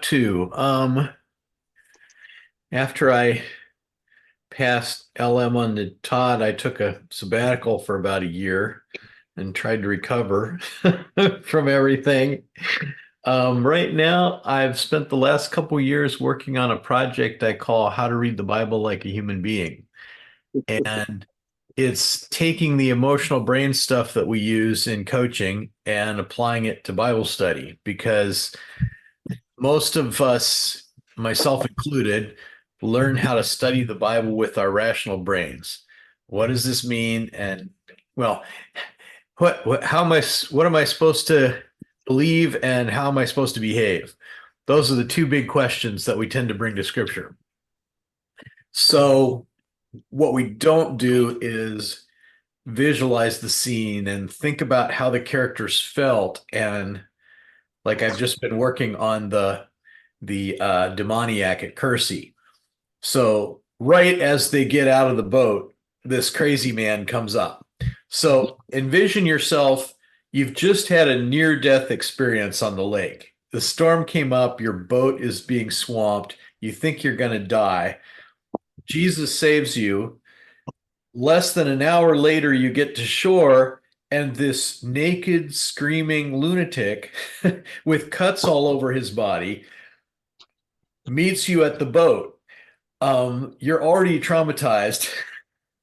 To after I passed LM on the Todd, I took a sabbatical for about a year and tried to recover from everything. Right now, I've spent the last couple years working on a project I call How to Read the Bible Like a Human Being. And it's taking the emotional brain stuff that we use in coaching and applying it to Bible study because most of us, myself included, learn how to study the Bible with our rational brains. What does this mean? And well, what am I supposed to believe and how am I supposed to behave? Those are the two big questions that we tend to bring to scripture. So what we don't do is visualize the scene and think about how the characters felt. And like I've just been working on the demoniac at Kersey. So right as they get out of the boat, this crazy man comes up. So envision yourself, you've just had a near-death experience on the lake. The storm came up, your boat is being swamped, you think you're going to die. Jesus saves you. Less than an hour later, you get to shore, and this naked, screaming lunatic with cuts all over his body meets you at the boat. You're already traumatized.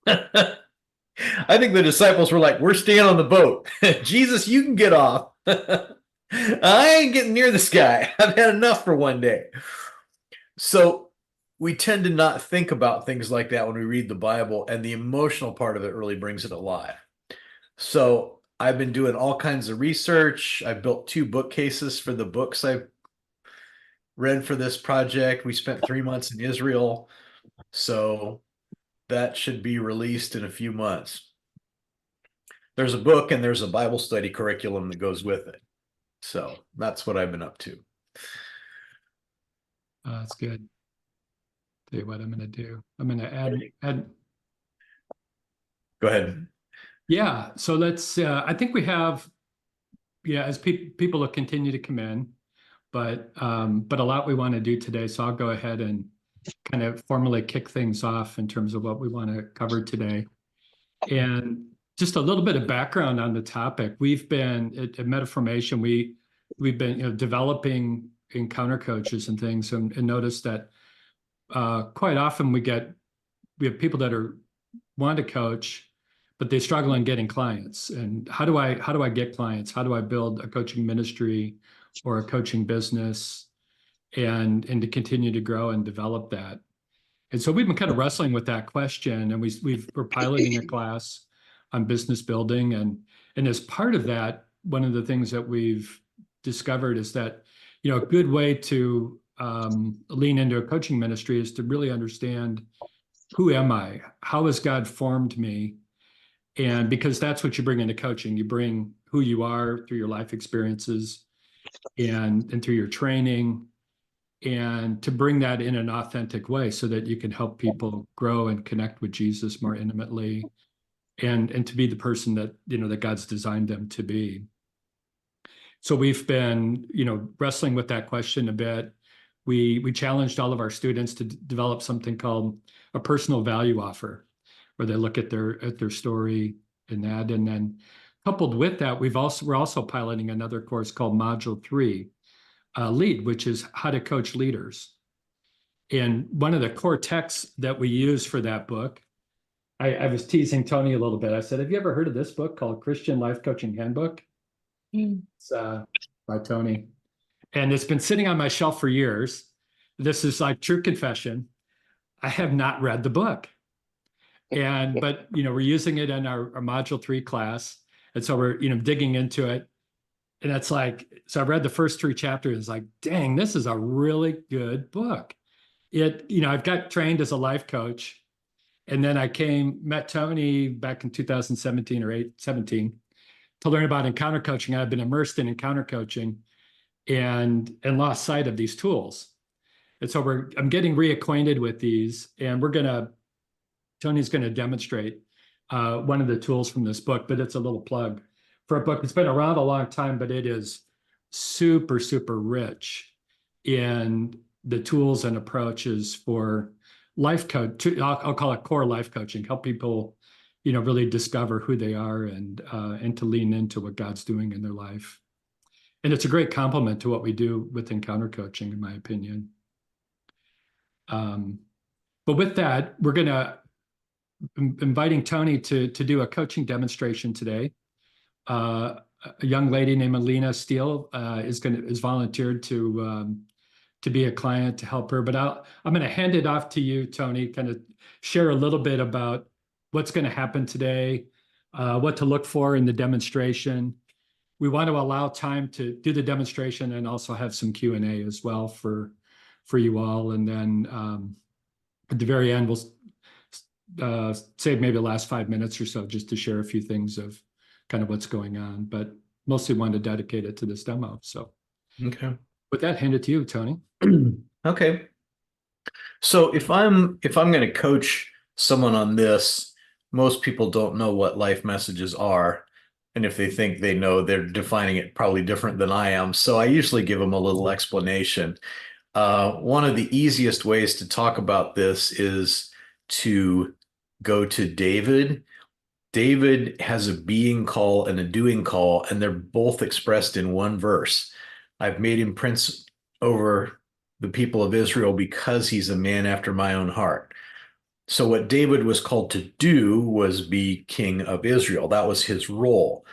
I think the disciples were like, we're staying on the boat. Jesus, you can get off. I ain't getting near this guy. I've had enough for one day. So we tend to not think about things like that when we read the Bible, and the emotional part of it really brings it alive. So I've been doing all kinds of research. I've built 2 bookcases for the books I've read for this project. We spent 3 months in Israel. So that should be released in a few months. There's a book and there's a Bible study curriculum that goes with it. So that's what I've been up to. That's good. Tell you what I'm going to do. I'm going to add. Go ahead. Yeah. So let's, I think we have, as people will continue to come in, but a lot we want to do today. So I'll go ahead and kind of formally kick things off in terms of what we want to cover today. And just a little bit of background on the topic. We've been at MetaFormation, we've been developing encounter coaches and things, and noticed that quite often we have people that want to coach, but they struggle in getting clients. And how do I get clients? How do I build a coaching ministry or a coaching business and to continue to grow and develop that? And so we've been kind of wrestling with that question, and we're piloting a class on business building. And as part of that, one of the things that we've discovered is that, a good way to lean into a coaching ministry is to really understand, who am I? How has God formed me? And because that's what you bring into coaching. You bring who you are through your life experiences and through your training, and to bring that in an authentic way so that you can help people grow and connect with Jesus more intimately, and to be the person that, that God's designed them to be. So we've been, wrestling with that question a bit. We challenged all of our students to develop something called a personal value offer, where they look at their story and that. And then coupled with that, we're also piloting another course called Module 3, Lead, which is how to coach leaders. And one of the core texts that we use for that book, I was teasing Tony a little bit. I said, have you ever heard of this book called Christian Life Coaching Handbook? It's by Tony. And it's been sitting on my shelf for years. This is like true confession. I have not read the book. But we're using it in our Module 3 class. And so we're, digging into it. And it's like, so I read the first 3 chapters. It's like, dang, this is a really good book. I've got trained as a life coach. And then I met Tony back in 2017 or 17 to learn about encounter coaching. I've been immersed in encounter coaching and lost sight of these tools. And so I'm getting reacquainted with these, and Tony's going to demonstrate one of the tools from this book, but it's a little plug for a book that's been around a long time, but it is super, super rich in the tools and approaches for life coach. I'll call it core life coaching, help people, really discover who they are and to lean into what God's doing in their life. And it's a great complement to what we do with encounter coaching, in my opinion. But with that, we're inviting Tony to do a coaching demonstration today. A young lady named Alina Steele is volunteered to be a client to help her. But I'm going to hand it off to you, Tony, kind of share a little bit about what's going to happen today, what to look for in the demonstration. We want to allow time to do the demonstration and also have some Q&A as well for you all. And then at the very end, we'll save maybe the last 5 minutes or so just to share a few things of kind of what's going on, but mostly want to dedicate it to this demo. So Okay. with that, hand it to you, Tony. Okay. So if I'm going to coach someone on this, most people don't know what life messages are. And if they think they know, they're defining it probably different than I am. So I usually give them a little explanation. One of the easiest ways to talk about this is to go to David. David has a being call and a doing call, and they're both expressed in one verse. I've made him prince over the people of Israel because he's a man after my own heart. So what David was called to do was be king of Israel. That was his role.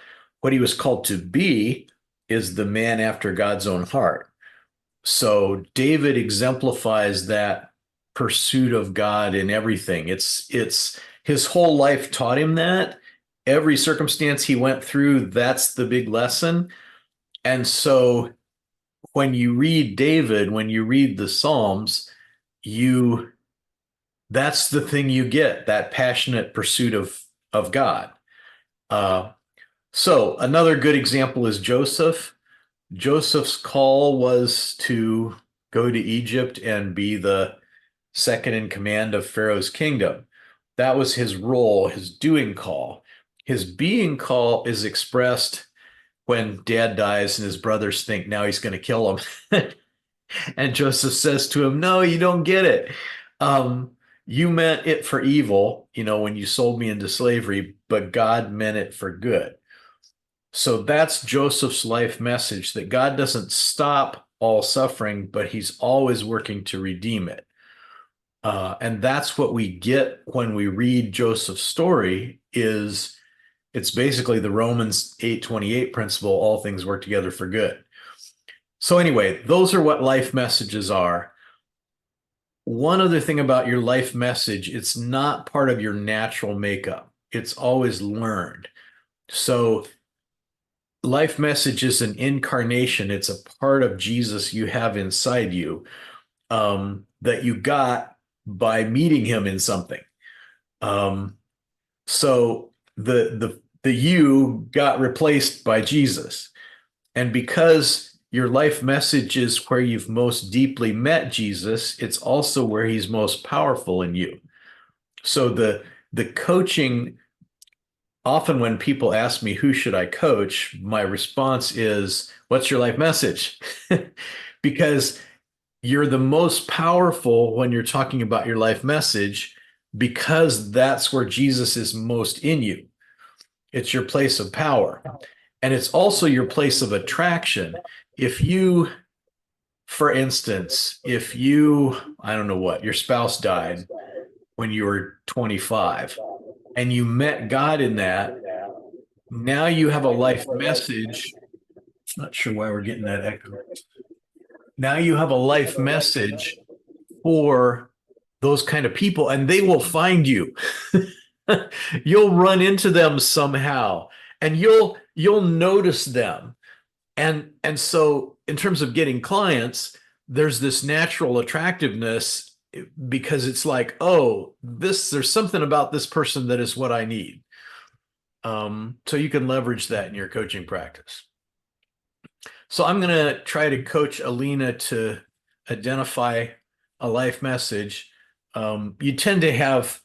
What he was called to be is the man after God's own heart. So David exemplifies that pursuit of God in everything. It's his whole life taught him that. Every circumstance he went through, that's the big lesson. And so when you read David, when you read the Psalms, that's the thing you get, that passionate pursuit of God. So another good example is Joseph. Joseph's call was to go to Egypt and be the second in command of Pharaoh's kingdom. That was his role, his doing call. His being call is expressed when dad dies and his brothers think now he's going to kill him. And Joseph says to him, no, you don't get it. You meant it for evil, when you sold me into slavery, but God meant it for good. So that's Joseph's life message, that God doesn't stop all suffering, but he's always working to redeem it. And that's what we get when we read Joseph's story. It's basically the Romans 8:28 principle, all things work together for good. So anyway, those are what life messages are. One other thing about your life message, it's not part of your natural makeup. It's always learned. So life message is an incarnation. It's a part of Jesus you have inside you that you got by meeting him in something. So the you got replaced by Jesus. And because your life message is where you've most deeply met Jesus, it's also where he's most powerful in you. So the coaching, often when people ask me, who should I coach? My response is, what's your life message? Because you're the most powerful when you're talking about your life message, because that's where Jesus is most in you. It's your place of power. And it's also your place of attraction. If you, for instance, I don't know what, your spouse died when you were 25 and you met God in that, now you have a life message. Not sure why we're getting that echo. Now you have a life message for those kind of people, and they will find you. You'll run into them somehow, and you'll notice them. And so in terms of getting clients, there's this natural attractiveness because it's like, oh, there's something about this person that is what I need. So you can leverage that in your coaching practice. So I'm going to try to coach Alina to identify a life message. You tend to have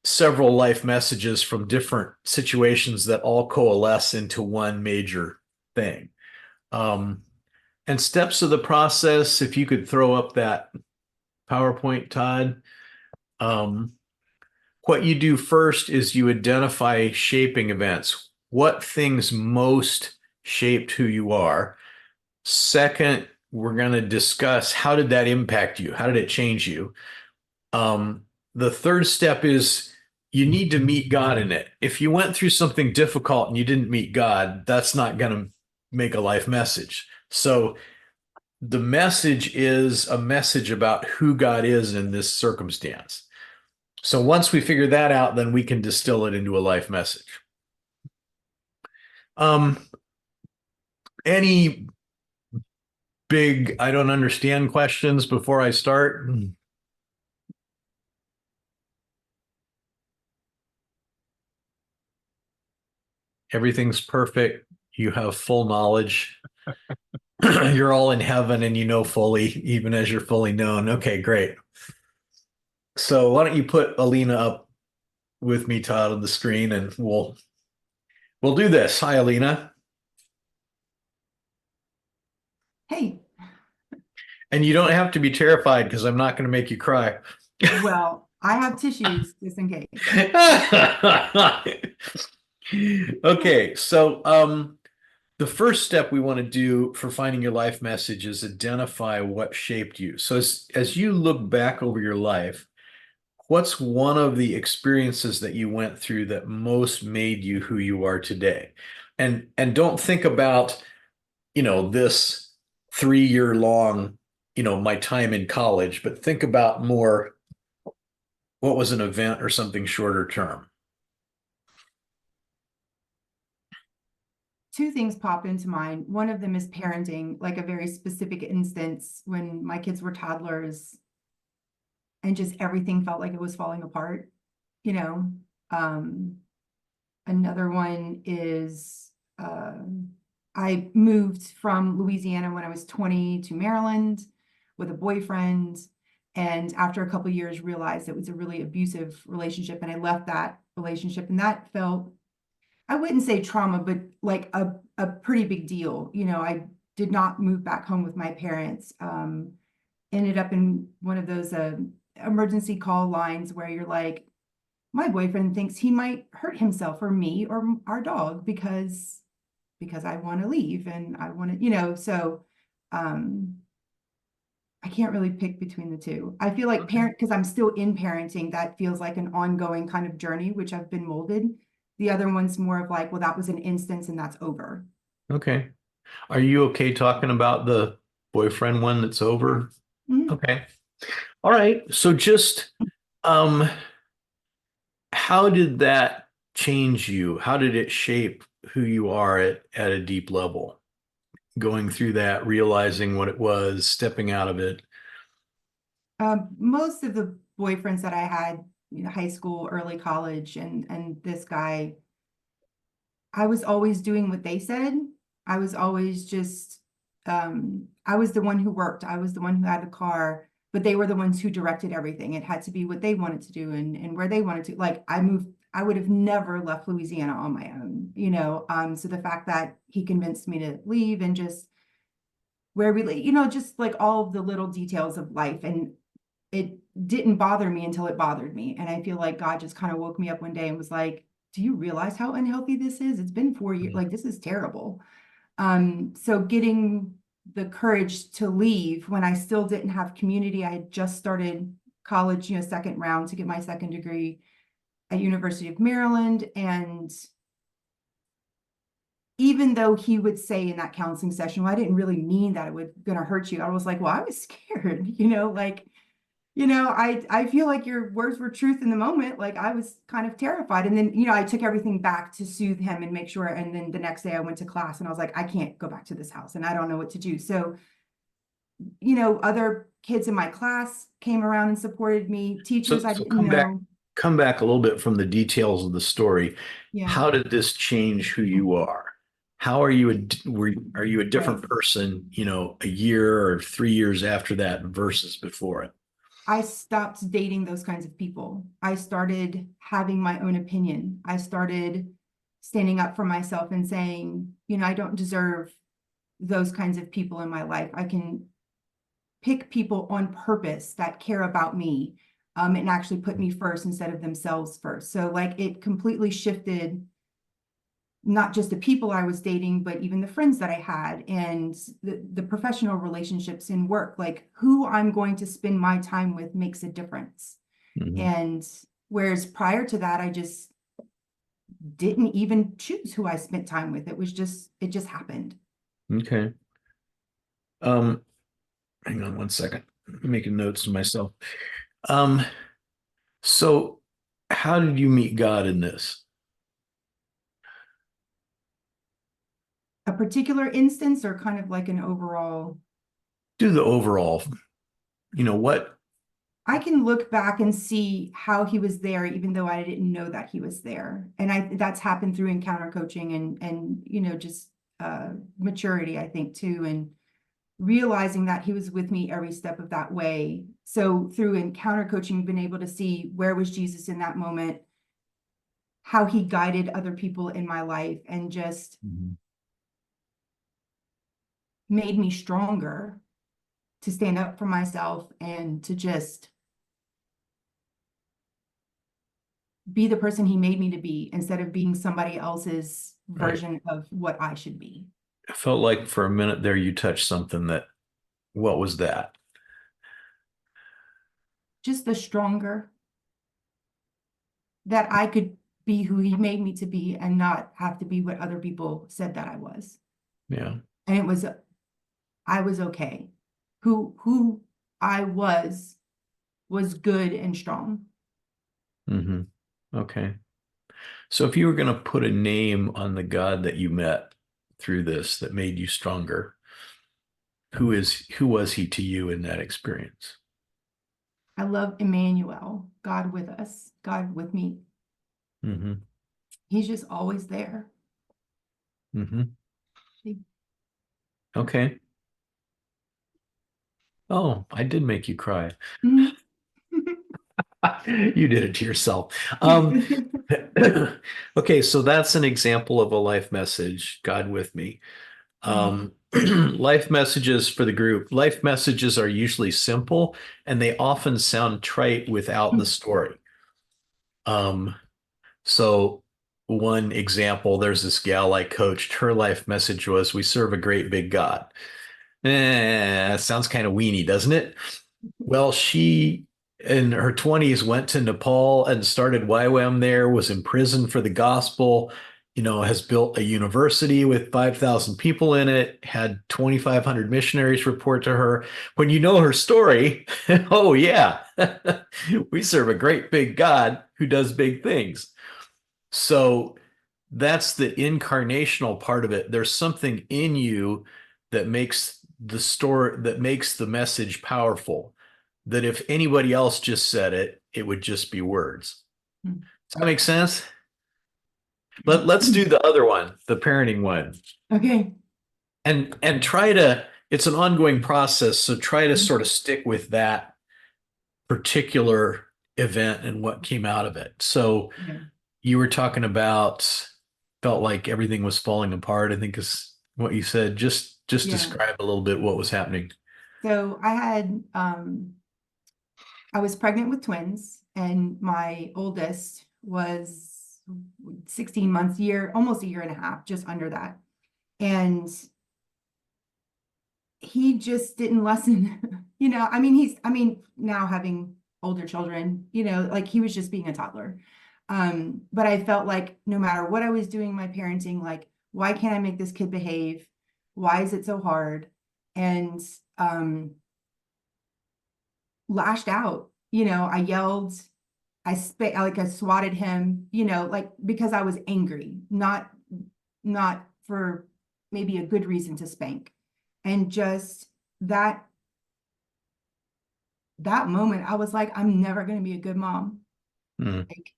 several life messages from different situations that all coalesce into one major thing. And steps of the process, if you could throw up that PowerPoint, Todd. Um, what you do first is you identify shaping events. What things most shaped who you are? Second, we're going to discuss how did that impact you? How did it change you? The third step is you need to meet God in it. If you went through something difficult and you didn't meet God, that's not going to make a life message. So the message is a message about who God is in this circumstance. So once we figure that out, then we can distill it into a life message. Um, any big, I don't understand questions before I start? Everything's perfect. You have full knowledge. You're all in heaven and you know fully, even as you're fully known. Okay, great. So why don't you put Alina up with me, Todd, on the screen, and we'll do this. Hi, Alina. Hey, And you don't have to be terrified because I'm not going to make you cry. well, I have tissues just in case. Okay, so the first step we want to do for finding your life message is identify what shaped you. So as you look back over your life, what's one of the experiences that you went through that most made you who you are today? And don't think about, this 3 year long, my time in college, but think about more what was an event or something shorter term. Two things pop into mind. One of them is parenting, like a very specific instance when my kids were toddlers and just everything felt like it was falling apart, you know. Another one is I moved from Louisiana when I was 20 to Maryland with a boyfriend. And after a couple of years, realized it was a really abusive relationship. And I left that relationship. And that felt, I wouldn't say trauma, but like a pretty big deal. I did not move back home with my parents. Ended up in one of those emergency call lines where you're like, my boyfriend thinks he might hurt himself or me or our dog because I want to leave and I want to, so I can't really pick between the two. I feel like because I'm still in parenting, that feels like an ongoing kind of journey, which I've been molded. The other one's more of like, well, that was an instance and that's over. Okay. Are you okay talking about the boyfriend one that's over? Mhm. Okay. All right. So just um how did that change you? How did it shape who you are at a deep level? Going through that, realizing what it was, stepping out of it. Most of the boyfriends that I had, high school, early college, and this guy, I was always doing what they said. I was always just, I was the one who worked. I was the one who had the car, but they were the ones who directed everything. It had to be what they wanted to do and where they wanted to. Like I would have never left Louisiana on my own. So the fact that he convinced me to leave and just where we, just like all of the little details of life. And it didn't bother me until it bothered me. And I feel like God just kind of woke me up one day and was like, do you realize how unhealthy this is? It's been 4 years. Like, this is terrible. So getting the courage to leave when I still didn't have community. I had just started college, second round to get my second degree at University of Maryland. And even though he would say in that counseling session, well, I didn't really mean that it was going to hurt you. I was like, well, I was scared, I feel like your words were truth in the moment. Like I was kind of terrified. And then, I took everything back to soothe him and make sure. And then the next day I went to class and I was like, I can't go back to this house and I don't know what to do. So, other kids in my class came around and supported me. Teachers I So didn't know. come back a little bit from the details of the story. Yeah. How did this change who you are? How are you are you a different Right. person, a year or 3 years after that versus before it? I stopped dating those kinds of people. I started having my own opinion. I started standing up for myself and saying, I don't deserve those kinds of people in my life. I can pick people on purpose that care about me, and actually put me first instead of themselves first. So like it completely shifted not just the people I was dating, but even the friends that I had and the professional relationships in work. Like who I'm going to spend my time with makes a difference. And whereas prior to that, I just didn't even choose who I spent time with. It just happened. Okay. Hang on one second. I'm making notes to myself. Um, so how did you meet God in this? A particular instance or kind of like an overall? Do the overall, what? I can look back and see how he was there, even though I didn't know that he was there. And that's happened through encounter coaching and just maturity, I think, too, and realizing that he was with me every step of that way. So through encounter coaching, been able to see where was Jesus in that moment, how he guided other people in my life, and just made me stronger to stand up for myself and to just be the person he made me to be instead of being somebody else's version of what I should be. I felt like for a minute there you touched something what was that? Just the stronger that I could be who he made me to be and not have to be what other people said that I was. Yeah. And I was okay. Who I was good and strong. Okay. So if you were going to put a name on the God that you met through this that made you stronger, who was he to you in that experience? I love Emmanuel, God with us, God with me. He's just always there. Okay. Oh, I did make you cry. You did it to yourself. Okay, so that's an example of a life message, God with me. Life messages for the group. Life messages are usually simple and they often sound trite without the story. So one example, there's this gal I coached. Her life message was, "We serve a great big God." Sounds kind of weenie, doesn't it? Well, she in her 20s went to Nepal and started YWAM there, was in prison for the gospel, has built a university with 5,000 people in it, had 2,500 missionaries report to her. When you know her story, oh, yeah, we serve a great big God who does big things. So that's the incarnational part of it. There's something in you that makes the message powerful, that if anybody else just said it, it would just be words. Does that make sense? Let's do the other one, the parenting one. Okay. And it's an ongoing process, so try to sort of stick with that particular event and what came out of it. So you were talking about felt like everything was falling apart, I think is what you said. Just describe a little bit what was happening. So I was pregnant with twins, and my oldest was 16 months, almost a year and a half, just under that. And he just didn't listen. Now having older children, like he was just being a toddler. But I felt like no matter what I was doing, my parenting, like, why can't I make this kid behave? Why is it so hard? And lashed out. I yelled, I swatted him, because I was angry, not for maybe a good reason to spank. And just that moment, I was like, I'm never going to be a good mom. Like,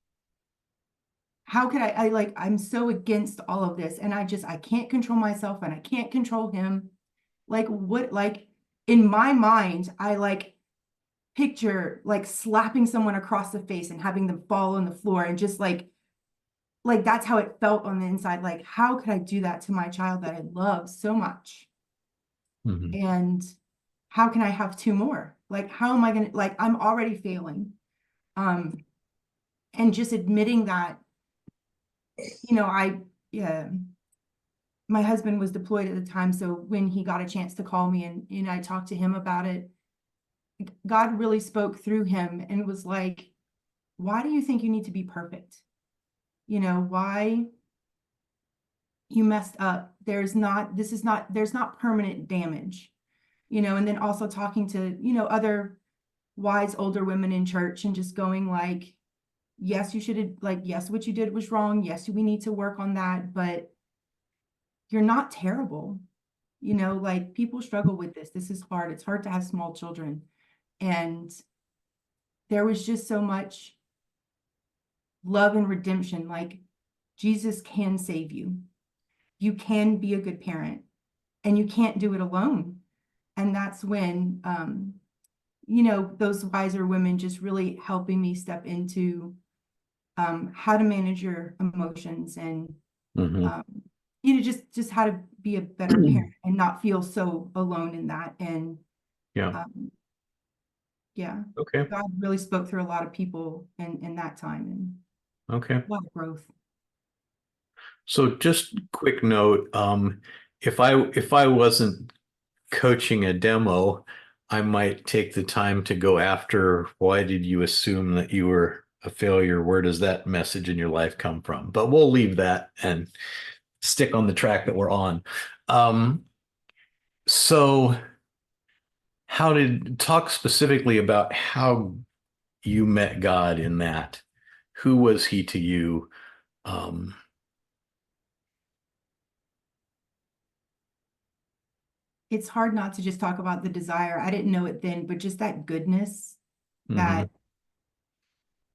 how could I'm so against all of this. And I can't control myself and I can't control him. In my mind, I picture slapping someone across the face and having them fall on the floor, and just that's how it felt on the inside. Like, how could I do that to my child that I love so much? Mhm. And how can I have two more? Like, how am I going to, like, I'm already failing. And just admitting that, yeah, my husband was deployed at the time. So when he got a chance to call me and I talked to him about it, God really spoke through him and was like, why do you think you need to be perfect? Why you messed up? There's not permanent damage, and then also talking to, other wise older women in church and just going like, yes, you should, like, yes, what you did was wrong. Yes, we need to work on that, but you're not terrible. Like, people struggle with this. This is hard. It's hard to have small children. And there was just so much love and redemption. Like, Jesus can save you. You can be a good parent, and you can't do it alone. And that's when, those wiser women just really helping me step into how to manage your emotions and, Mhm. just how to be a better parent and not feel so alone in that. And Yeah. um, yeah, Okay. God really spoke through a lot of people in that time, and Okay. a lot of growth. So just quick note, if I wasn't coaching a demo, I might take the time to go after why did you assume that you were a failure? Where does that message in your life come from? But we'll leave that and stick on the track that we're on. So talk specifically about how you met God in that. Who was he to you? Um, It's hard not to just talk about the desire. I didn't know it then, but just that goodness, mhm, that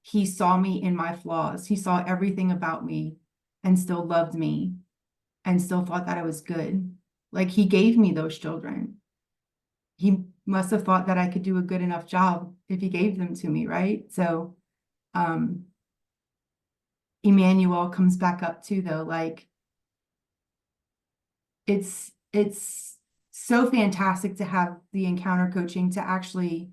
he saw me in my flaws. He saw everything about me and still loved me and still thought that I was good. Like, he gave me those children. He must have thought that I could do a good enough job if he gave them to me, right? So, um, Emmanuel comes back up too, though. Like, it's so fantastic to have the encounter coaching to actually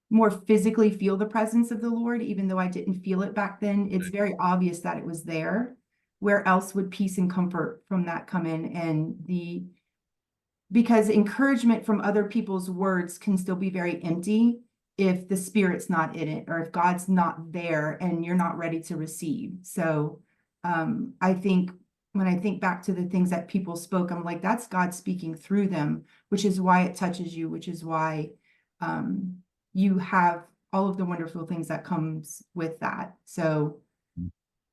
more physically feel the presence of the Lord, even though I didn't feel it back then. It's very obvious that it was there. Where else would peace and comfort from that come in? Because encouragement from other people's words can still be very empty if the spirit's not in it, or if God's not there and you're not ready to receive. So I think when I think back to the things that people spoke, I'm like, that's God speaking through them, which is why it touches you, which is why you have all of the wonderful things that comes with that. So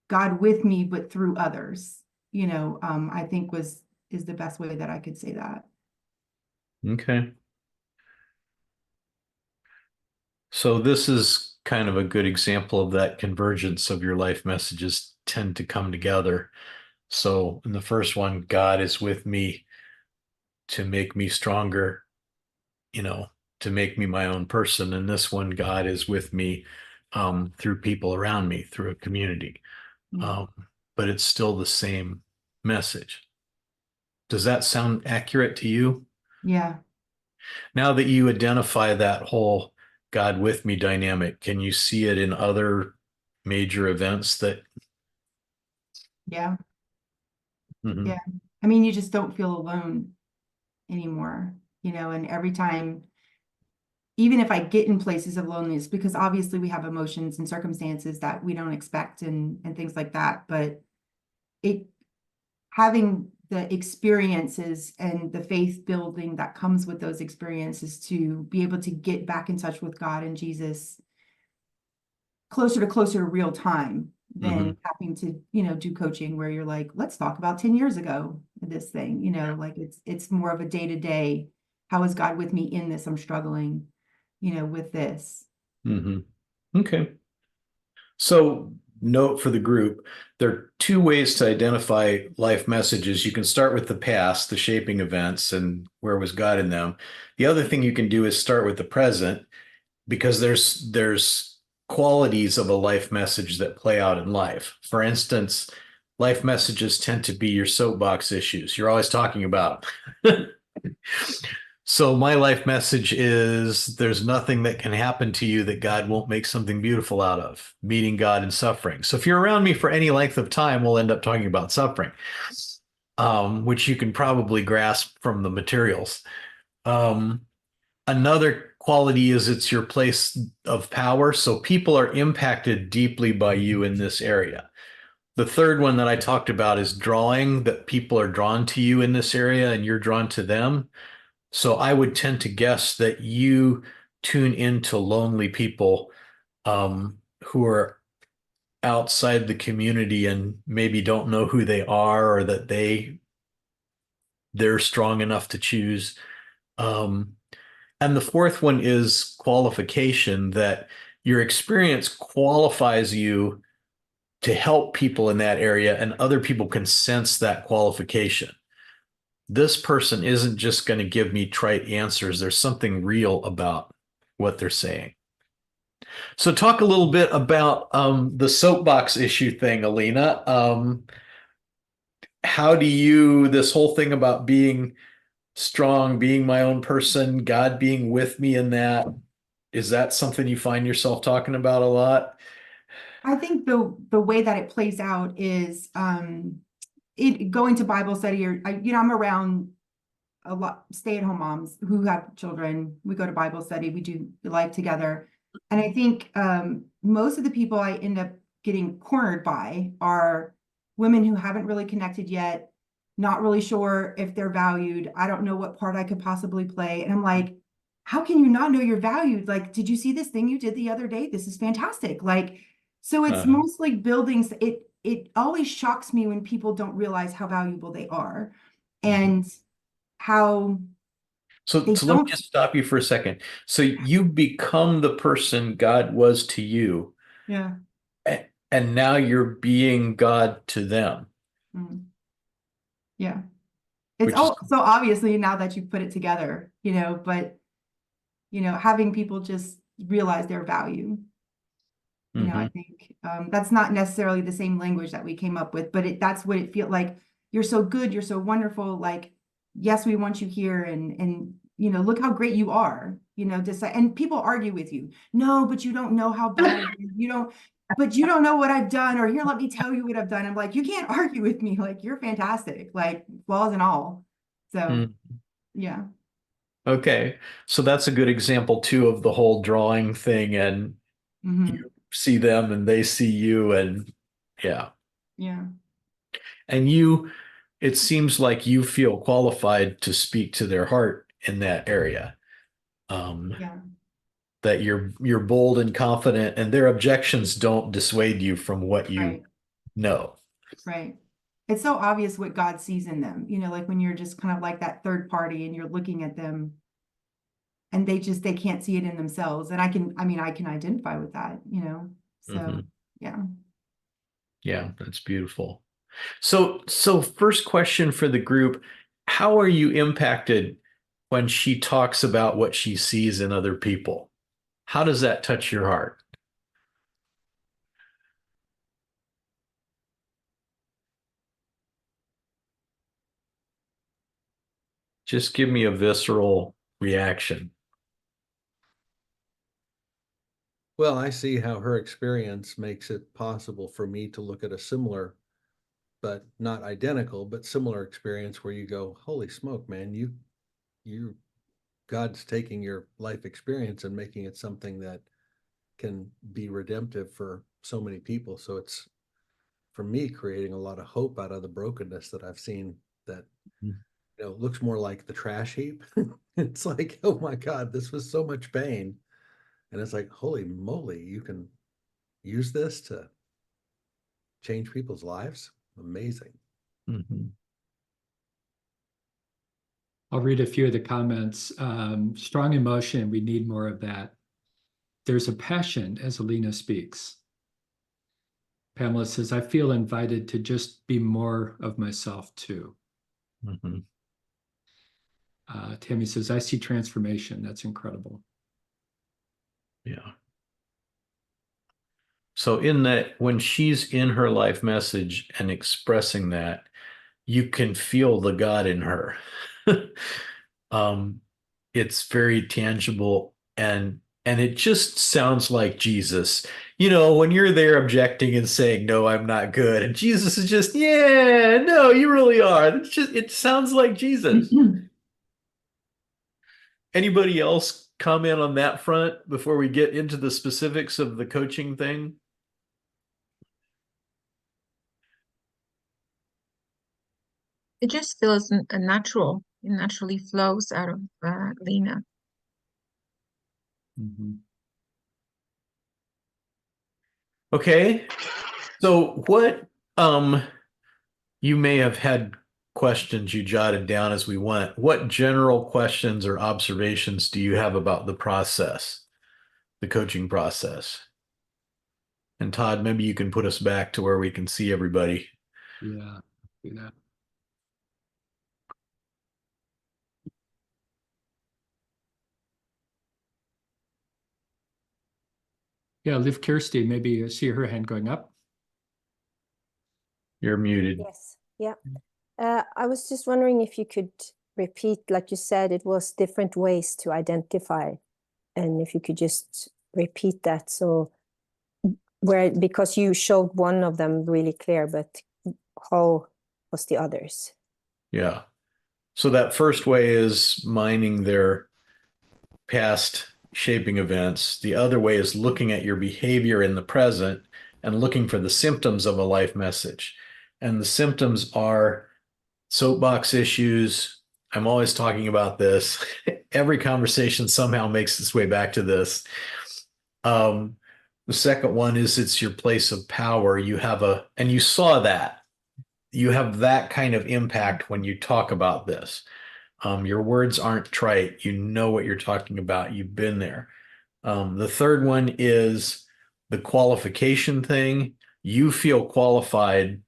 God with me, but through others, I think is the best way that I could say that. okay. So this is kind of a good example of that convergence of your life messages tend to come together. So in the first one, God is with me to make me stronger, you know, to make me my own person. And this one, God is with me through people around me, through a community. Yeah. Um, but it's still the same message. Does that sound accurate to you? Yeah. Now that you identify that whole God with me dynamic, can you see it in other major events that? Yeah. Mhm, Yeah. I mean, you just don't feel alone anymore, and every time, even if I get in places of loneliness, because obviously we have emotions and circumstances that we don't expect and things like that, but it having the experiences and the faith building that comes with those experiences to be able to get back in touch with God and Jesus closer to real time mhm, than having to, do coaching where you're like, let's talk about 10 years ago, this thing, like it's more of a day to day. How is God with me in this? I'm struggling, with this. mhm. Okay. So, note for the group, there are two ways to identify life messages. You can start with the past, the shaping events, and where was God in them. The other thing you can do is start with the present, because there's qualities of a life message that play out in life. For instance, life messages tend to be your soapbox issues. You're always talking about them. So my life message is there's nothing that can happen to you that God won't make something beautiful out of, meeting God in suffering. So if you're around me for any length of time, we'll end up talking about suffering, which you can probably grasp from the materials. Um, Another quality is it's your place of power. So people are impacted deeply by you in this area. The third one that I talked about is drawing, that people are drawn to you in this area and you're drawn to them. So I would tend to guess that you tune into lonely people who are outside the community and maybe don't know who they are or that they're strong enough to choose. Um, and the fourth one is qualification, that your experience qualifies you to help people in that area, and other people can sense that qualification. This person isn't just going to give me trite answers. There's something real about what they're saying. So talk a little bit about the soapbox issue thing, Alina. How do you, this whole thing about being strong, being my own person, God being with me in that, is that something you find yourself talking about a lot? I think the way that it plays out is it going to Bible study, or I'm around a lot stay-at-home moms who have children. We go to Bible study, we do life together. And I think most of the people I end up getting cornered by are women who haven't really connected yet, not really sure if they're valued. I don't know what part I could possibly play. And I'm like, how can you not know you're valued? Like, did you see this thing you did the other day? This is fantastic. Like, so it's Uh-huh. mostly buildings. It always shocks me when people don't realize how valuable they are and how So, they so let me don't. just stop you for a second. So you become the person God was to you, Yeah. and now you're being God to them, Mm, yeah. It's which is, all so obviously now that you put it together, but having people just realize their value. I Mhm. think that's not necessarily the same language that we came up with, but that's what it feels like. You're so good, you're so wonderful. Like, yes, we want you here, and look how great you are. And people argue with you. No, but you don't know how bad I am. But you don't know what I've done, or here, let me tell you what I've done. I'm like, you can't argue with me. Like, you're fantastic, like flaws and all. So Mm. yeah. Okay. So that's a good example too of the whole drawing thing, and Hmm. you see them and they see you, and yeah. Yeah. And you, it seems like you feel qualified to speak to their heart in that area. Um, Yeah. that you're bold and confident, and their objections don't dissuade you from what you Right. know. Right. It's so obvious what God sees in them, like when you're just kind of like that third party and you're looking at them and they can't see it in themselves. And I can identify with that. So Mhm. yeah. Yeah, that's beautiful. So first question for the group, how are you impacted when she talks about what she sees in other people? How does that touch your heart? Just give me a visceral reaction. Well, I see how her experience makes it possible for me to look at a similar, but not identical, but similar experience where you go, holy smoke, man, you, God's taking your life experience and making it something that can be redemptive for so many people. So it's, for me, creating a lot of hope out of the brokenness that I've seen that, looks more like the trash heap. It's like, oh my God, this was so much pain. And it's like, holy moly, you can use this to change people's lives. Amazing. Mhm. I'll read a few of the comments. Strong emotion, we need more of that. There's a passion as Alina speaks. Pamela says, I feel invited to just be more of myself too. Mhm. Tammy says, I see transformation. That's incredible. Yeah. So in that, when she's in her life message and expressing that, you can feel the God in her. Um, it's very tangible, and it just sounds like Jesus. You know, when you're there objecting and saying, "No, I'm not good," and Jesus is just, "Yeah, no, you really are." It sounds like Jesus. Anybody else comment on that front before we get into the specifics of the coaching thing? It just feels natural. It naturally flows out of Lena. Okay. So what you may have had questions you jotted down as we went. What general questions or observations do you have about the process, the coaching process? And Todd, maybe you can put us back to where we can see everybody. Yeah, do that. Yeah, leave Kirsty, maybe see her hand going up. You're muted. Yes, yeah. I was just wondering if you could repeat, like you said, it was different ways to identify, and if you could just repeat that. So because you showed one of them really clear, but how was the others? Yeah. So that first way is mining their past shaping events. The other way is looking at your behavior in the present and looking for the symptoms of a life message. And the symptoms are soapbox issues. I'm always talking about this. Every conversation somehow makes its way back to this. The second one is it's your place of power. And you saw that. You have that kind of impact when you talk about this. Your words aren't trite. You know what you're talking about. You've been there. The third one is the qualification thing. You feel qualified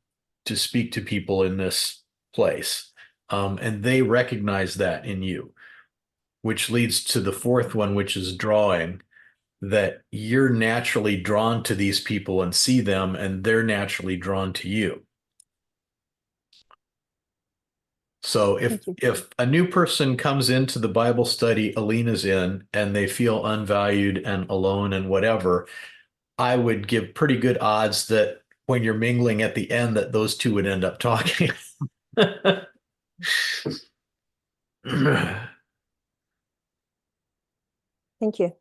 to speak to people in this place. And they recognize that in you, which leads to the fourth one, which is drawing, that you're naturally drawn to these people and see them, and they're naturally drawn to you. So if a new person comes into the Bible study Alina's in and they feel unvalued and alone and whatever, I would give pretty good odds that when you're mingling at the end that those two would end up talking. Thank you.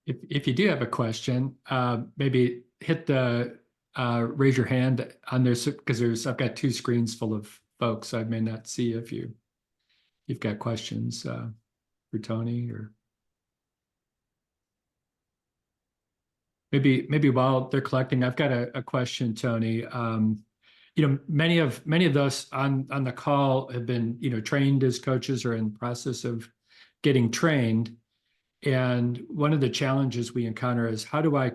If you do have a question, maybe hit the raise your hand on there, because I've got two screens full of folks. So I may not see if you've got questions for Tony, or maybe while they're collecting, I've got a question, Tony. Many of those on the call have been trained as coaches or in the process of getting trained. And one of the challenges we encounter is how do I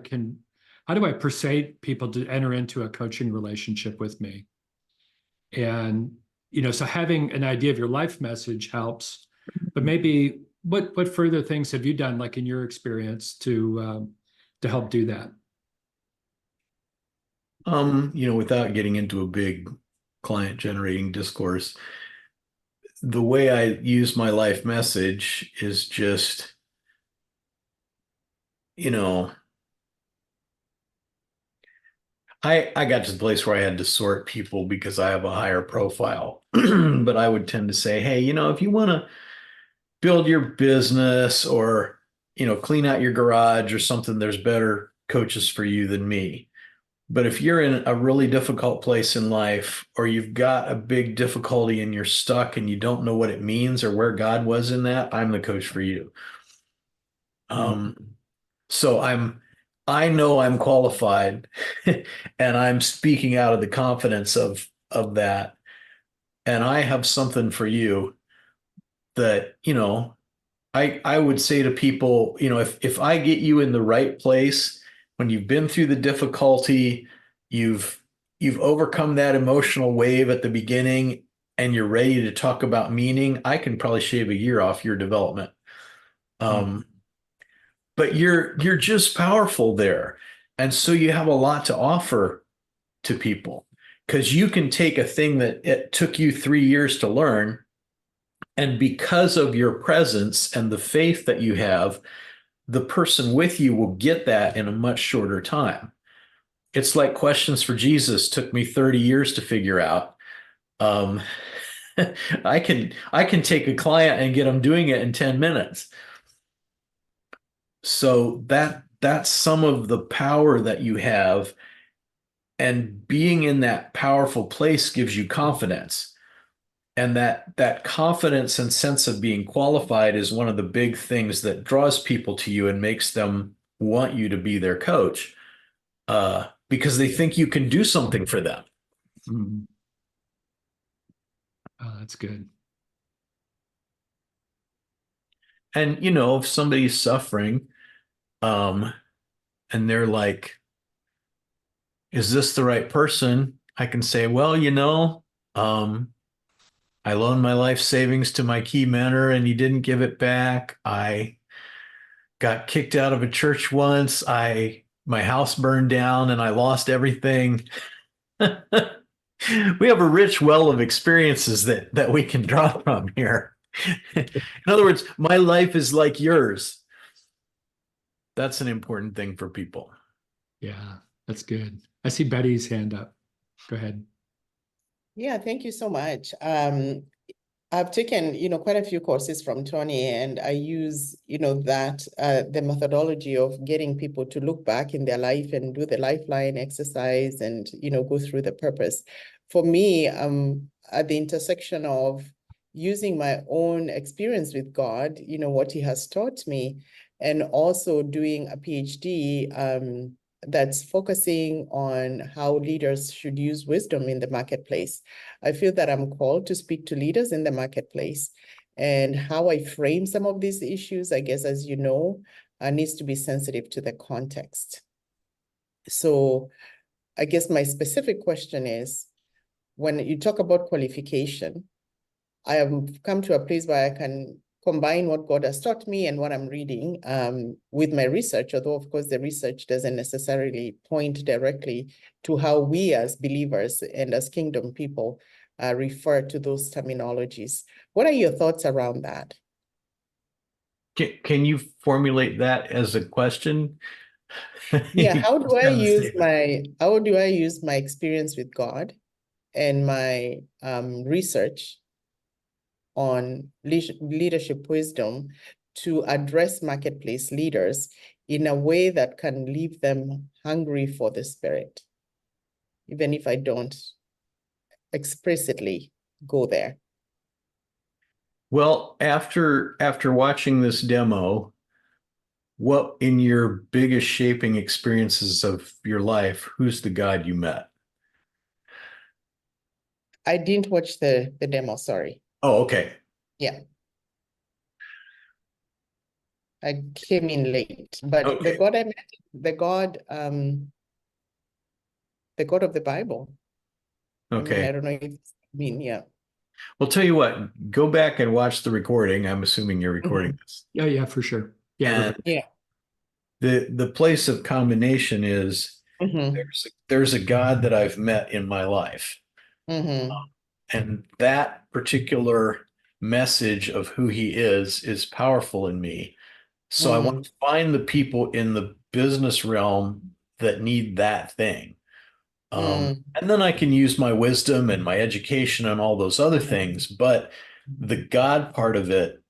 persuade people to enter into a coaching relationship with me? And, so having an idea of your life message helps, but maybe what further things have you done, like in your experience, to help do that? Without getting into a big client generating discourse, the way I use my life message is just, I got to the place where I had to sort people because I have a higher profile. But I would tend to say, hey, if you want to build your business or, clean out your garage or something, there's better coaches for you than me. But if you're in a really difficult place in life, or you've got a big difficulty and you're stuck and you don't know what it means or where God was in that, I'm the coach for you. So I know I'm qualified and I'm speaking out of the confidence of that. And I have something for you that, I would say to people, if I get you in the right place, when you've been through the difficulty, you've overcome that emotional wave at the beginning and you're ready to talk about meaning, I can probably shave a year off your development. But you're just powerful there. And so you have a lot to offer to people, because you can take a thing that it took you 3 years to learn And because of your presence and the faith that you have, the person with you will get that in a much shorter time. It's like questions for Jesus took me 30 years to figure out. Um, I can take a client and get them doing it in 10 minutes. So that's some of the power that you have. And being in that powerful place gives you confidence. And that confidence and sense of being qualified is one of the big things that draws people to you and makes them want you to be their coach, because they think you can do something for them. Mhm. Oh, that's good. And if somebody's suffering, and they're like, is this the right person? I can say, well, I loaned my life savings to my key mentor and he didn't give it back. I got kicked out of a church once. My house burned down and I lost everything. We have a rich well of experiences that we can draw from here. In other words, my life is like yours. That's an important thing for people. Yeah, that's good. I see Betty's hand up. Go ahead. Yeah, thank you so much. I've taken, quite a few courses from Tony, and I use, the methodology of getting people to look back in their life and do the lifeline exercise and, go through the purpose. For me, at the intersection of using my own experience with God, what he has taught me, and also doing a PhD, that's focusing on how leaders should use wisdom in the marketplace. I feel that I'm called to speak to leaders in the marketplace, and how I frame some of these issues, I guess, as you know, needs to be sensitive to the context. So I guess my specific question is, when you talk about qualification, I have come to a place where I can combine what God has taught me and what I'm reading with my research, although of course the research doesn't necessarily point directly to how we as believers and as kingdom people refer to those terminologies. What are your thoughts around that? Can you formulate that as a question? Yeah, how do I use my experience with God and my research on leadership wisdom to address marketplace leaders in a way that can leave them hungry for the Spirit, even if I don't explicitly go there? Well, after watching this demo, what in your biggest shaping experiences of your life, who's the God you met? I didn't watch the demo, sorry. Oh, okay. Yeah. I came in late, but Okay. the God I met, the God of the Bible. I mean, Okay. I don't know if yeah. Well, tell you what, go back and watch the recording. I'm assuming you're recording this. Yeah, for sure. Yeah, And Yeah. the place of combination is Mm-hmm. there's a God that I've met in my life. Mm-hmm. And that particular message of who he is powerful in me. So I want to find the people in the business realm that need that thing. And then I can use my wisdom and my education and all those other things. But the God part of it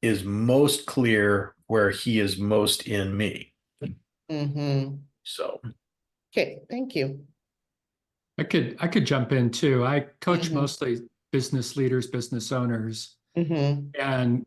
is most clear where he is most in me. Mm-hmm. So, Okay, thank you. I could jump in too. I coach Mhm. mostly business leaders, business owners, Mm-hmm. and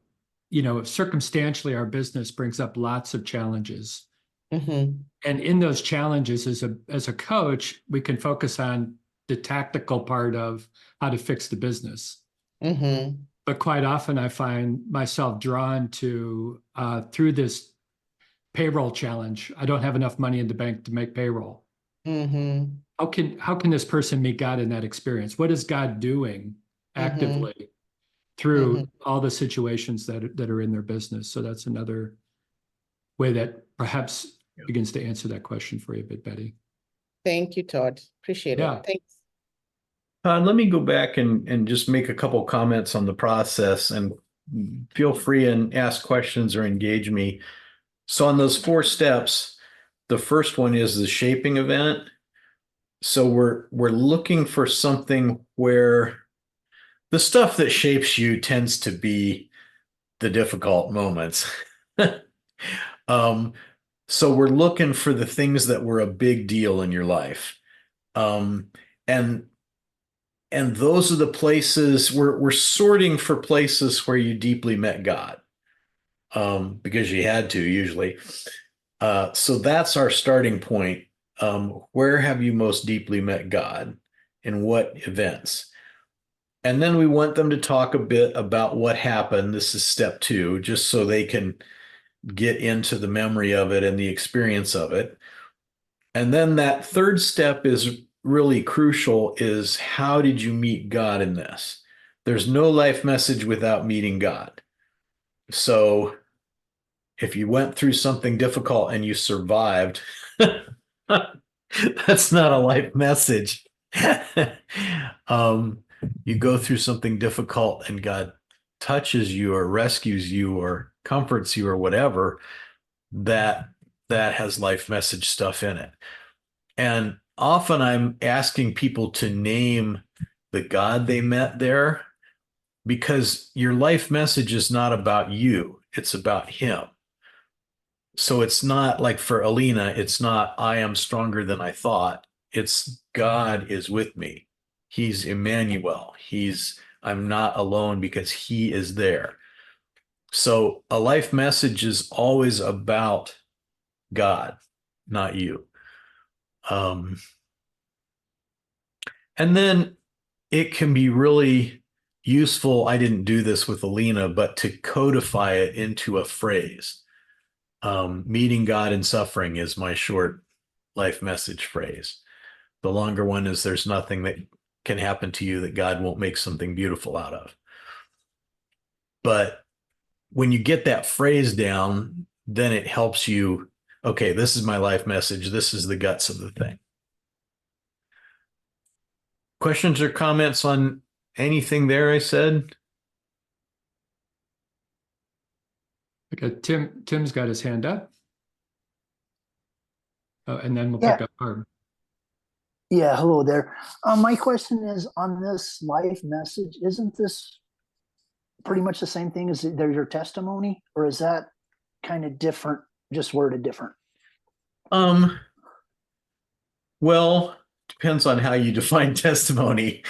circumstantially, our business brings up lots of challenges. Mm-hmm. And in those challenges, as a coach, we can focus on the tactical part of how to fix the business. Mm-hmm. But quite often, I find myself drawn to through this payroll challenge. I don't have enough money in the bank to make payroll. Mm-hmm. How can this person meet God in that experience? What is God doing actively through all the situations that are in their business? So that's another way that perhaps begins to answer that question for you a bit, Betty. Thank you, Todd. Appreciate it. Yeah. Thanks. Let me go back and just make a couple comments on the process, and feel free and ask questions or engage me. So on those 4 steps, the first one is the shaping event. So we're looking for something where the stuff that shapes you tends to be the difficult moments. So we're looking for the things that were a big deal in your life. Um, and those are the places we're sorting for, places where you deeply met God, because you had to usually. So that's our starting point. Where have you most deeply met God? In what events? And then we want them to talk a bit about what happened. This is step 2, just so they can get into the memory of it and the experience of it. And then that third step is really crucial, is how did you meet God in this? There's no life message without meeting God. So if you went through something difficult and you survived, that's not a life message. You go through something difficult and God touches you or rescues you or comforts you or whatever, that has life message stuff in it. And often I'm asking people to name the God they met there, because your life message is not about you, it's about him. So it's not like, for Alina, it's not I am stronger than I thought. It's God is with me. He's Emmanuel. I'm not alone because he is there. So a life message is always about God, not you. And then it can be really useful. I didn't do this with Alina, but to codify it into a phrase. Meeting God in suffering is my short life message phrase. The longer one is, there's nothing that can happen to you that God won't make something beautiful out of. But when you get that phrase down, then it helps you, okay, this is my life message. This is the guts of the thing. Questions or comments on anything there I said? Okay, Tim's got his hand up. Oh, and then we'll Yeah. pick up Barb. Yeah, hello there. My question is on this life message, isn't this pretty much the same thing as there's your testimony, or is that kind of different, just worded different? Well, depends on how you define testimony.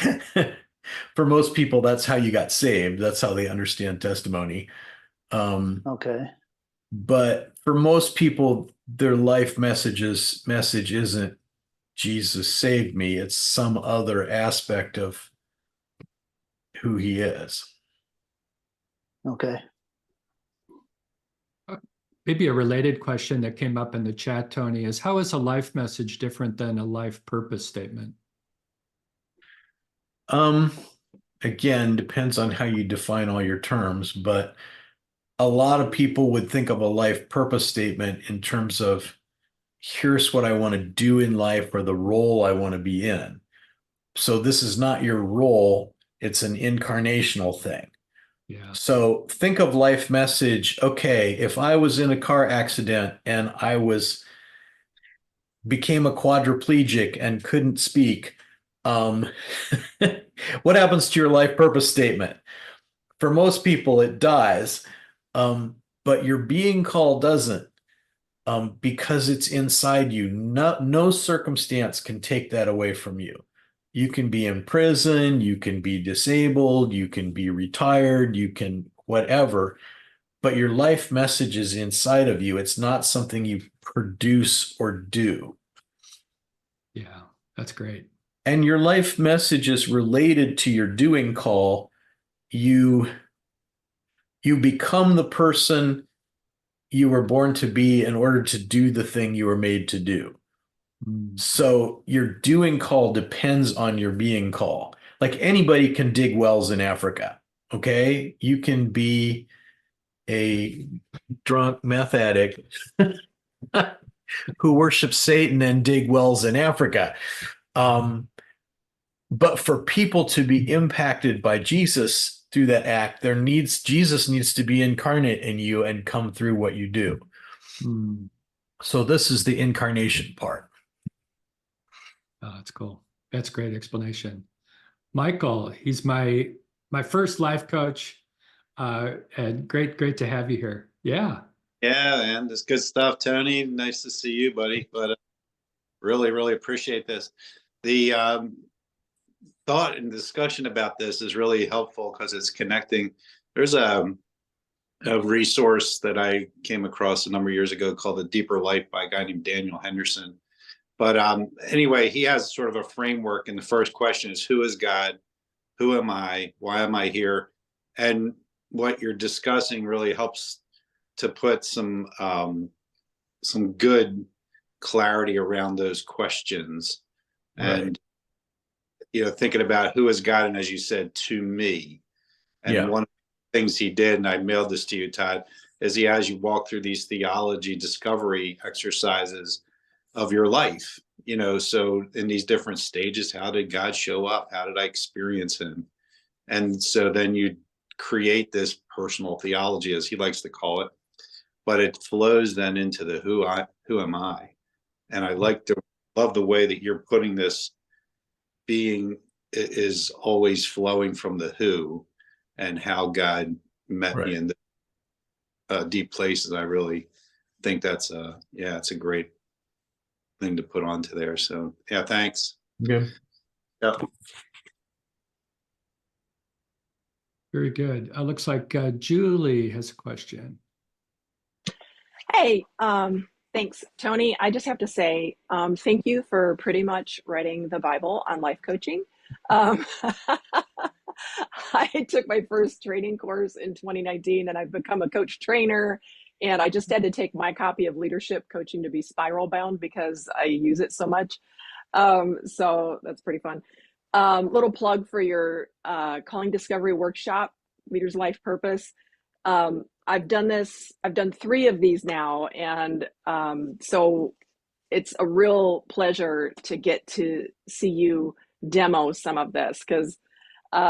For most people, that's how you got saved. That's how they understand testimony. Okay. But for most people, their life message isn't Jesus saved me. It's some other aspect of who he is. Okay. Maybe a related question that came up in the chat, Tony, is how is a life message different than a life purpose statement? Again, depends on how you define all your terms, but a lot of people would think of a life purpose statement in terms of, here's what I want to do in life, or the role I want to be in. So this is not your role, it's an incarnational thing. Yeah. So think of life message. Okay, if I was in a car accident and became a quadriplegic and couldn't speak, what happens to your life purpose statement? For most people, it dies, but your being call doesn't, because it's inside you. No circumstance can take that away from you. You can be in prison, you can be disabled, you can be retired, you can whatever, but your life message is inside of you. It's not something you produce or do. Yeah, that's great. And your life message is related to your doing call. You become the person you were born to be in order to do the thing you were made to do. So your doing call depends on your being call. Like, anybody can dig wells in Africa. Okay. You can be a drunk meth addict who worships Satan and dig wells in Africa. but for people to be impacted by Jesus through that act, Jesus needs to be incarnate in you and come through what you do. Hmm. So this is the incarnation part. Oh, that's cool. That's a great explanation. Michael, he's my first life coach. And great to have you here. Yeah. Yeah, man, that's good stuff, Tony. Nice to see you, buddy. But really appreciate this. The thought and discussion about this is really helpful because it's connecting. There's a resource that I came across a number of years ago called The Deeper Life by a guy named Daniel Henderson. But anyway, he has sort of a framework, and the first question is, who is God? Who am I? Why am I here? And what you're discussing really helps to put some good clarity around those questions. Right. And thinking about who is God, and as you said, to me. And one of the things he did, and I mailed this to you, Todd, is he has you walk through these theology discovery exercises of your life. So in these different stages, how did God show up? How did I experience him? And so then you create this personal theology, as he likes to call it, but it flows then into the who am I? And I love the way that you're putting this. Being is always flowing from the who, and how God met me in the deep places. I really think that's it's a great thing to put onto there. So yeah, thanks. Okay. Yep. Very good. Looks like Julie has a question. Hey, thanks, Tony. I just have to say, thank you for pretty much writing the Bible on life coaching. I took my first training course in 2019, and I've become a coach trainer. And I just had to take my copy of Leadership Coaching to be spiral bound because I use it so much. So that's pretty fun. Little plug for your Calling Discovery workshop, Leader's Life Purpose. I've done 3 of these now. And so it's a real pleasure to get to see you demo some of this, because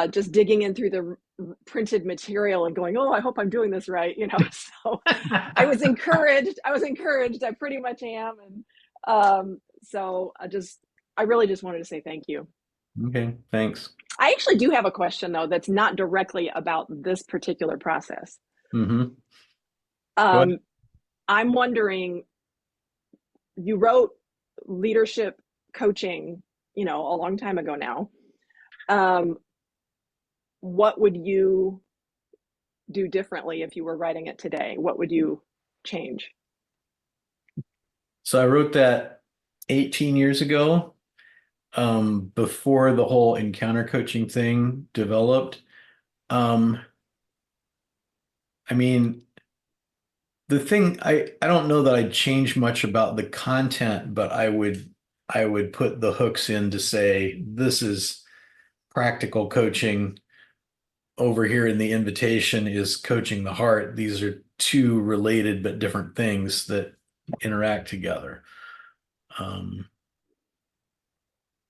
just digging in through the printed material and going, oh, I hope I'm doing this right. So I was encouraged. I pretty much am. And so I really just wanted to say thank you. Okay, thanks. I actually do have a question, though, that's not directly about this particular process. Mm-hmm. I'm wondering, you wrote Leadership Coaching, a long time ago now. What would you do differently if you were writing it today? What would you change? So I wrote that 18 years ago, before the whole encounter coaching thing developed. I mean, the thing, I don't know that I'd change much about the content, but I would put the hooks in to say, this is practical coaching. Over here in the invitation is coaching the heart. These are 2 related but different things that interact together.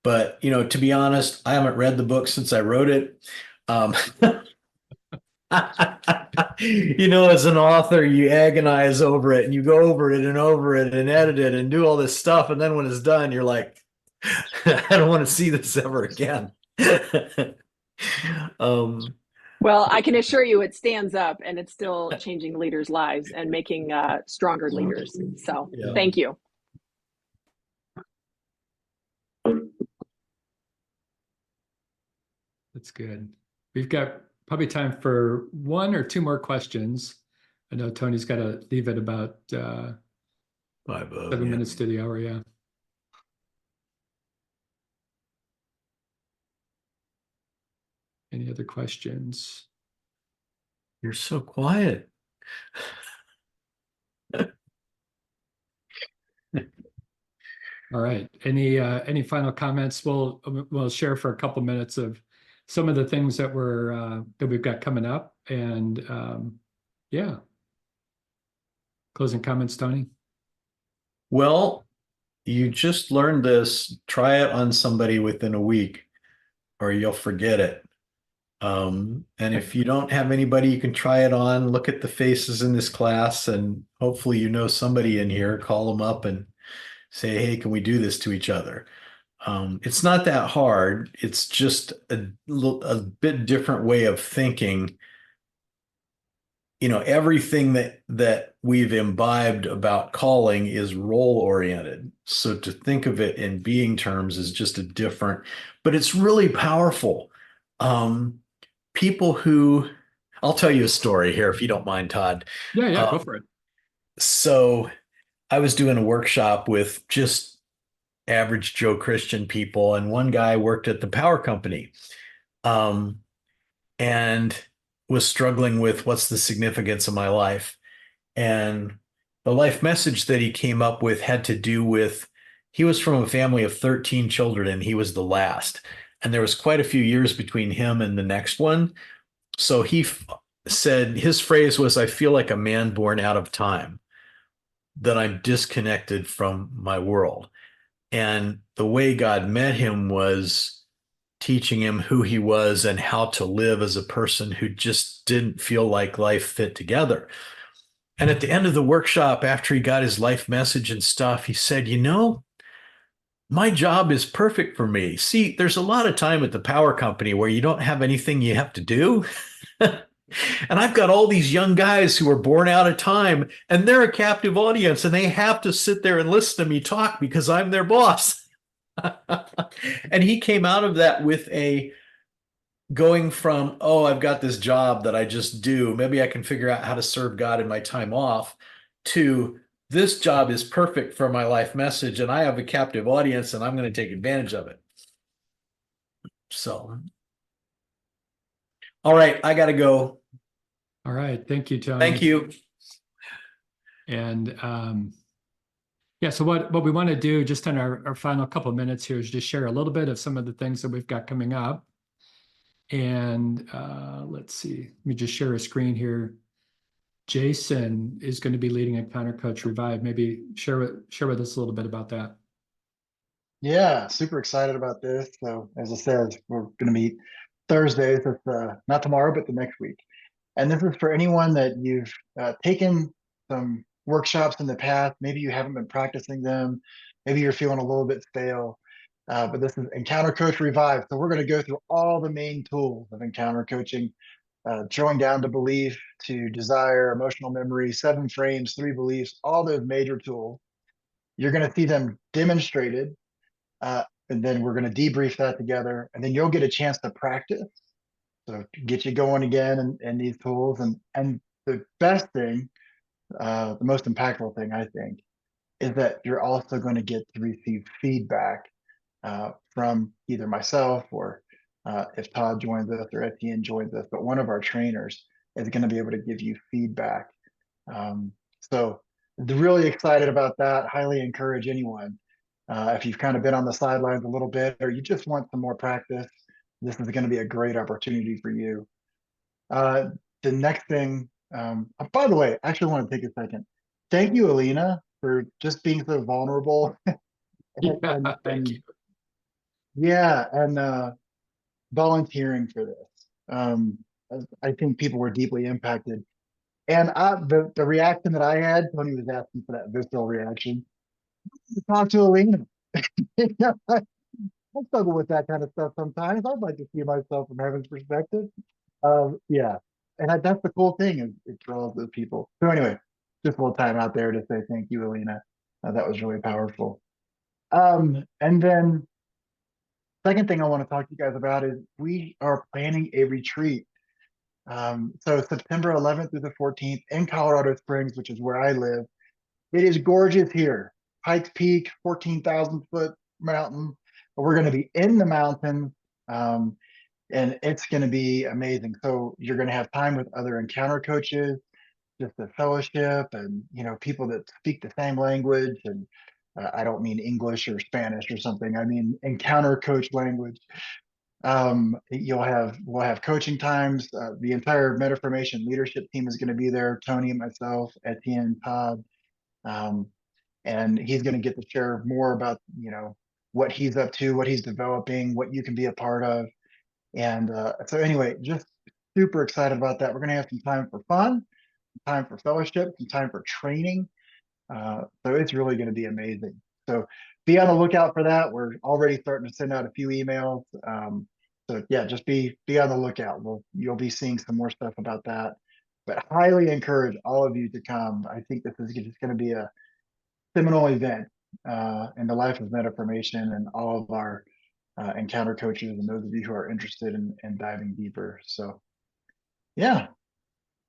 But to be honest, I haven't read the book since I wrote it. As an author, you agonize over it and you go over it and over it and edit it and do all this stuff. And then when it's done, you're like, I don't want to see this ever again. Well, I can assure you it stands up, and it's still changing leaders' lives and making stronger leaders. So Thank you. That's good. We've got probably time for 1 or 2 more questions. I know Tony's got to leave at about 7 minutes to the hour. Yeah. Any other questions? You're so quiet. All right. Any final comments? We'll share for a couple minutes of some of the things that we've got coming up, and closing comments, Tony. Well, you just learned this. Try it on somebody within a week. or you'll forget it. And if you don't have anybody you can try it on, look at the faces in this class, and hopefully you know somebody in here, call them up and say, hey, can we do this to each other? It's not that hard. It's just a bit different way of thinking. You know, everything that we've imbibed about calling is role oriented. So to think of it in being terms is just a different, but it's really powerful. People who, I'll tell you a story here if you don't mind, Todd. Yeah, go for it. So I was doing a workshop with just average Joe Christian people, and one guy worked at the power company, um, and was struggling with what's the significance of my life. And the life message that he came up with had to do with he was from a family of 13 children and he was the last. And there was quite a few years between him and the next one. So he said his phrase was, I feel like a man born out of time, that I'm disconnected from my world. And the way God met him was teaching him who he was and how to live as a person who just didn't feel like life fit together. And at the end of the workshop, after he got his life message and stuff, he said, you know, my job is perfect for me. See, there's a lot of time at the power company where you don't have anything you have to do. And I've got all these young guys who are born out of time, and they're a captive audience, and they have to sit there and listen to me talk because I'm their boss. And he came out of that with a going from, oh, I've got this job that I just do. Maybe I can figure out how to serve God in my time off, to this job is perfect for my life message, and I have a captive audience, and I'm going to take advantage of it. So, all right, I got to go. All right. Thank you, Tony. Thank you. And yeah, so what we want to do just in our final couple of minutes here is just share a little bit of some of the things that we've got coming up. And let's see, let me just share a screen here. Jason is going to be leading Encounter Coach Revive. Maybe share with us a little bit about that. Yeah, super excited about this. So as I said, we're going to meet Thursdays. It's not tomorrow, but the next week. And this is for anyone that you've taken some workshops in the past. Maybe you haven't been practicing them. Maybe you're feeling a little bit stale. But this is Encounter Coach Revive. So we're going to go through all the main tools of encounter coaching, drawing down to belief, to desire, emotional memory, 7 frames, 3 beliefs, all those major tools. You're going to see them demonstrated. And then we're going to debrief that together. And then you'll get a chance to practice. So get you going again in these tools. And the best thing, the most impactful thing, I think, is that you're also going to get to receive feedback from either myself or if Todd joins us or Etienne joins us, but one of our trainers is going to be able to give you feedback. So really excited about that. Highly encourage anyone. If you've kind of been on the sidelines a little bit, or you just want some more practice, this is going to be a great opportunity for you. The next thing, by the way, I actually want to take a second. Thank you, Alina, for just being so vulnerable. Thank you. Yeah, and volunteering for this. I think people were deeply impacted. And the reaction that I had, Tony was asking for that visceral reaction. Talk to Alina. I struggle with that kind of stuff sometimes. I'd like to see myself from heaven's perspective. Yeah, and that's the cool thing, is it draws those people. So anyway, just a little time out there to say thank you, Alina. That was really powerful. And then second thing I want to talk to you guys about is we are planning a retreat. So September 11th through the 14th in Colorado Springs, which is where I live. It is gorgeous here. Pikes Peak, 14,000 foot mountain. We're going to be in the mountain, and it's going to be amazing. So you're going to have time with other encounter coaches, just a fellowship, and people that speak the same language. And I don't mean English or Spanish or something. I mean encounter coach language. We'll have coaching times. The entire MetaFormation leadership team is going to be there. Tony, myself, Etienne, Todd. And he's going to get to share more about, what he's up to, what he's developing, what you can be a part of. And so anyway, just super excited about that. We're going to have some time for fun, some time for fellowship, some time for training. So it's really going to be amazing. So be on the lookout for that. We're already starting to send out a few emails. So yeah, just be on the lookout. You'll be seeing some more stuff about that. But highly encourage all of you to come. I think this is just going to be a seminal event in the life of MetaFormation and all of our encounter coaches and those of you who are interested in diving deeper. So yeah,